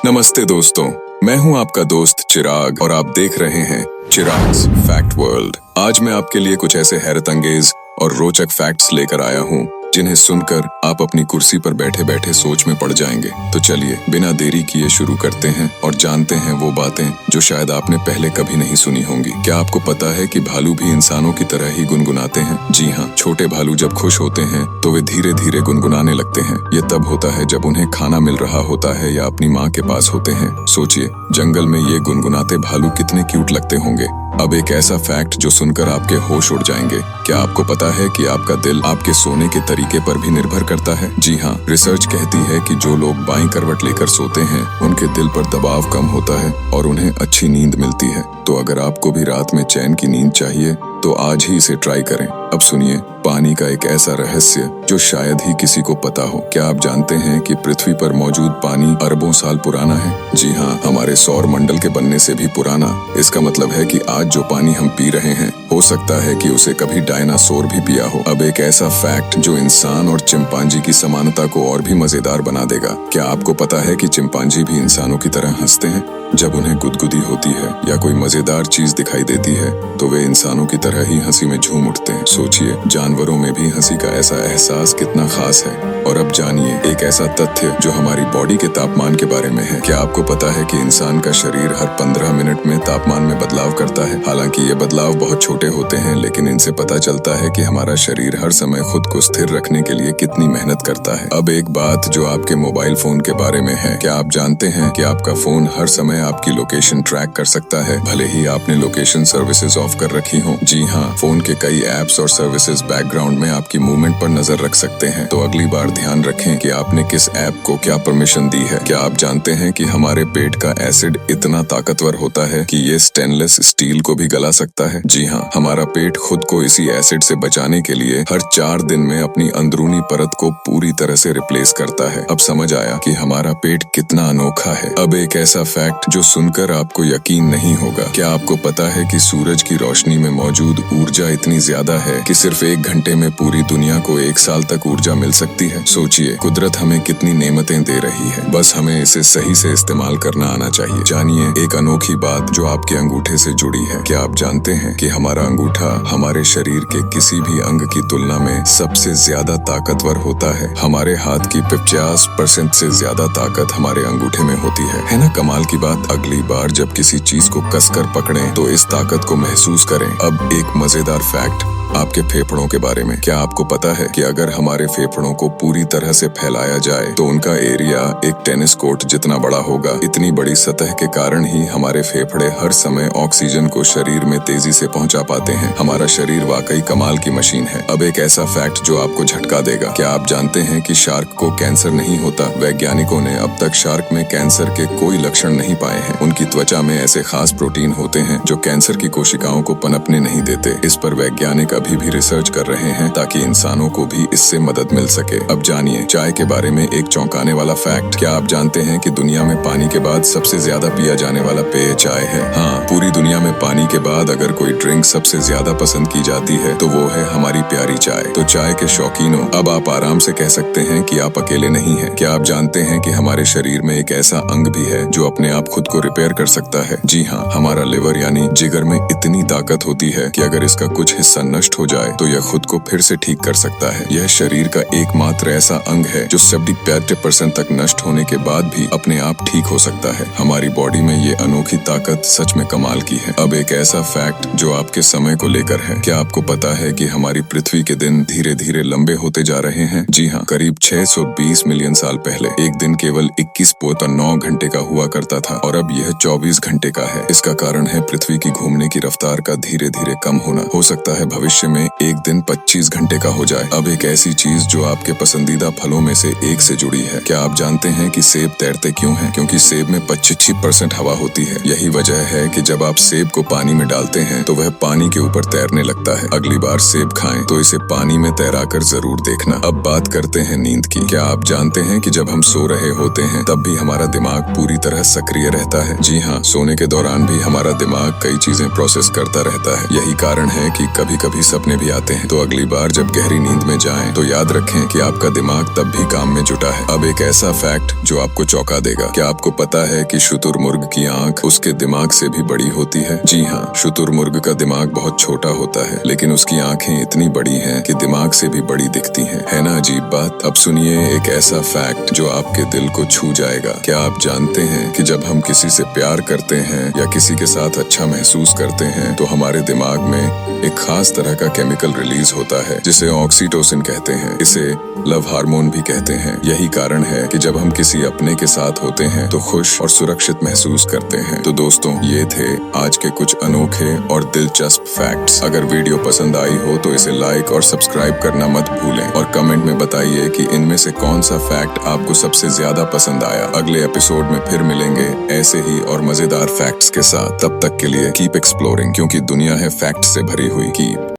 नमस्ते दोस्तों, मैं हूं आपका दोस्त चिराग और आप देख रहे हैं चिराग्स फैक्ट वर्ल्ड। आज मैं आपके लिए कुछ ऐसे हैरत अंगेज और रोचक फैक्ट्स लेकर आया हूं जिन्हें सुनकर आप अपनी कुर्सी पर बैठे बैठे सोच में पड़ जाएंगे। तो चलिए बिना देरी किए शुरू करते हैं और जानते हैं वो बातें जो शायद आपने पहले कभी नहीं सुनी होंगी। क्या आपको पता है कि भालू भी इंसानों की तरह ही गुनगुनाते हैं? जी हाँ, छोटे भालू जब खुश होते हैं तो वे धीरे धीरे गुनगुनाने लगते हैं। ये तब होता है जब उन्हें खाना मिल रहा होता है या अपनी माँ के पास होते हैं। सोचिए, जंगल में ये गुनगुनाते भालू कितने क्यूट लगते होंगे। अब एक ऐसा फैक्ट जो सुनकर आपके होश उड़ जाएंगे। क्या आपको पता है कि आपका दिल आपके सोने के तरीके पर भी निर्भर करता है? जी हाँ, रिसर्च कहती है कि जो लोग बाईं करवट लेकर सोते हैं उनके दिल पर दबाव कम होता है और उन्हें अच्छी नींद मिलती है। तो अगर आपको भी रात में चैन की नींद चाहिए तो आज ही इसे ट्राई करें। अब सुनिए पानी का एक ऐसा रहस्य जो शायद ही किसी को पता हो। क्या आप जानते हैं कि पृथ्वी पर मौजूद पानी अरबों साल पुराना है? जी हाँ, हमारे सौर मंडल के बनने से भी पुराना। इसका मतलब है कि आज जो पानी हम पी रहे हैं हो सकता है कि उसे कभी डायनासोर भी पिया हो। अब एक ऐसा फैक्ट जो इंसान और चिंपांजी की समानता को और भी मजेदार बना देगा। क्या आपको पता है कि चिंपांजी भी इंसानों की तरह हंसते हैं? जब उन्हें गुदगुदी होती है या कोई मजेदार चीज दिखाई देती है तो वे इंसानों की तरह ही हंसी में झूम उठते हैं। सोचिए, जानवरों में भी हंसी का ऐसा एहसास कितना खास है। और अब जानिए एक ऐसा तथ्य जो हमारी बॉडी के तापमान के बारे में है। क्या आपको पता है कि इंसान का शरीर हर 15 मिनट में तापमान में बदलाव करता है? हालांकि ये बदलाव बहुत छोटे होते हैं, लेकिन इनसे पता चलता है कि हमारा शरीर हर समय खुद को स्थिर रखने के लिए कितनी मेहनत करता है। अब एक बात जो आपके मोबाइल फोन के बारे में है। क्या आप जानते हैं कि आपका फोन हर समय आपकी लोकेशन ट्रैक कर सकता है, भले ही आपने लोकेशन सर्विसेज ऑफ कर रखी हो? जी हाँ, फोन के कई एप्स और सर्विसेज बैकग्राउंड में आपकी मूवमेंट पर नजर रख सकते हैं। तो अगली बार ध्यान रखें कि आपने किस ऐप को क्या परमिशन दी है। क्या आप जानते हैं कि हमारे पेट का एसिड इतना ताकतवर होता है कि ये स्टेनलेस स्टील को भी गला सकता है? जी हाँ, हमारा पेट खुद को इसी एसिड से बचाने के लिए हर 4 दिन में अपनी अंदरूनी परत को पूरी तरह से रिप्लेस करता है। अब समझ आया कि हमारा पेट कितना अनोखा है। अब एक ऐसा फैक्ट जो सुनकर आपको यकीन नहीं होगा। क्या आपको पता है कि सूरज की रोशनी में मौजूद ऊर्जा इतनी ज्यादा है कि सिर्फ 1 घंटे में पूरी दुनिया को 1 साल तक ऊर्जा मिल सकती है? सोचिए, कुदरत हमें कितनी नेमतें दे रही है, बस हमें इसे सही से इस्तेमाल करना आना चाहिए। जानिए एक अनोखी बात जो आपके अंगूठे से जुड़ी है। क्या आप जानते हैं कि हमारा अंगूठा हमारे शरीर के किसी भी अंग की तुलना में सबसे ज्यादा ताकतवर होता है? हमारे हाथ की 50% से ज्यादा ताकत हमारे अंगूठे में होती है ना? कमाल की बात। अगली बार जब किसी चीज को कसकर पकड़ें तो इस ताकत को महसूस करें। अब एक मजेदार फैक्ट आपके फेफड़ों के बारे में। क्या आपको पता है कि अगर हमारे फेफड़ों को पूरी तरह से फैलाया जाए तो उनका एरिया एक टेनिस कोर्ट जितना बड़ा होगा? इतनी बड़ी सतह के कारण ही हमारे फेफड़े हर समय ऑक्सीजन को शरीर में तेजी से पहुंचा पाते हैं। हमारा शरीर वाकई कमाल की मशीन है। अब एक ऐसा फैक्ट जो आपको झटका देगा। क्या आप जानते हैं कि शार्क को कैंसर नहीं होता? वैज्ञानिकों ने अब तक शार्क में कैंसर के कोई लक्षण नहीं पाए हैं। उनकी त्वचा में ऐसे खास प्रोटीन होते हैं जो कैंसर की कोशिकाओं को पनपने नहीं देते। इस पर वैज्ञानिक अभी भी रिसर्च कर रहे हैं ताकि इंसानों को भी इससे मदद मिल सके। अब जानिए चाय के बारे में एक चौंकाने वाला फैक्ट। क्या आप जानते हैं कि दुनिया में पानी के बाद सबसे ज्यादा पिया जाने वाला पेय चाय है? हाँ, पूरी दुनिया में पानी के बाद अगर कोई ड्रिंक सबसे ज्यादा पसंद की जाती है तो वो है हमारी प्यारी चाय। तो चाय के शौकीनों, अब आप आराम से कह सकते हैं कि आप अकेले नहीं हैं। क्या आप जानते हैं कि हमारे शरीर में एक ऐसा अंग भी है जो अपने आप खुद को रिपेयर कर सकता है? जी हाँ, हमारा लिवर यानी जिगर में इतनी ताकत होती है कि अगर इसका कुछ हिस्सा नष्ट हो जाए तो यह खुद को फिर से ठीक कर सकता है। यह शरीर का एकमात्र ऐसा अंग है जो 70% तक नष्ट होने के बाद भी अपने आप ठीक हो सकता है। हमारी बॉडी में ये अनोखी ताकत सच में कमाल की है। अब एक ऐसा फैक्ट जो आपके समय को लेकर है। क्या आपको पता है कि हमारी पृथ्वी के दिन धीरे धीरे लंबे होते जा रहे हैं? जी हाँ, करीब 620 मिलियन साल पहले एक दिन केवल 21.9 घंटे का हुआ करता था और अब यह 24 घंटे का है। इसका कारण है पृथ्वी की घूमने की रफ्तार का धीरे धीरे कम होना। हो सकता है भविष्य में एक दिन 25 घंटे का हो जाए। अब एक ऐसी चीज जो आपके पसंदीदा फलों में से एक से जुड़ी है। क्या आप जानते हैं कि सेब तैरते क्यों हैं? क्योंकि सेब में 25% हवा होती है। यही वजह है कि जब आप सेब को पानी में डालते हैं तो वह पानी के ऊपर तैरने लगता है। अगली बार सेब खाएं तो इसे पानी में तैराकर जरूर देखना। अब बात करते हैं नींद की। क्या आप जानते हैं कि जब हम सो रहे होते हैं तब भी हमारा दिमाग पूरी तरह सक्रिय रहता है? जी हाँ, सोने के दौरान भी हमारा दिमाग कई चीजें प्रोसेस करता रहता है। यही कारण है कि कभी कभी सपने भी आते हैं। तो अगली बार जब गहरी नींद में जाएं तो याद रखें कि आपका दिमाग तब भी काम में जुटा है। अब एक ऐसा फैक्ट जो आपको चौंका देगा। क्या आपको पता है कि शुतुरमुर्ग की आंख उसके दिमाग से भी बड़ी होती है? जी हाँ, शुतुरमुर्ग का दिमाग बहुत छोटा होता है, लेकिन उसकी आंखें इतनी बड़ी हैं कि दिमाग से भी बड़ी दिखती हैं। है ना अजीब बात? अब सुनिए एक ऐसा फैक्ट जो आपके दिल को छू जाएगा। क्या आप जानते हैं कि जब हम किसी से प्यार करते हैं या किसी के साथ अच्छा महसूस करते हैं तो हमारे दिमाग में एक खास तरह का केमिकल रिलीज होता है जिसे ऑक्सीटोसिन कहते हैं। इसे लव हार्मोन भी कहते हैं। यही कारण है कि जब हम किसी अपने के साथ होते हैं तो खुश और सुरक्षित महसूस करते हैं। तो दोस्तों, ये थे आज के कुछ अनोखे और दिलचस्प फैक्ट्स। अगर वीडियो पसंद आई हो तो इसे लाइक और सब्सक्राइब करना मत भूलें और कमेंट में बताइए कि इनमें से कौन सा फैक्ट आपको सबसे ज्यादा पसंद आया। अगले एपिसोड में फिर मिलेंगे ऐसे ही और मजेदार फैक्ट्स के साथ। तब तक के लिए कीप एक्सप्लोरिंग, क्योंकि दुनिया है फैक्ट्स से भरी हुई। कीप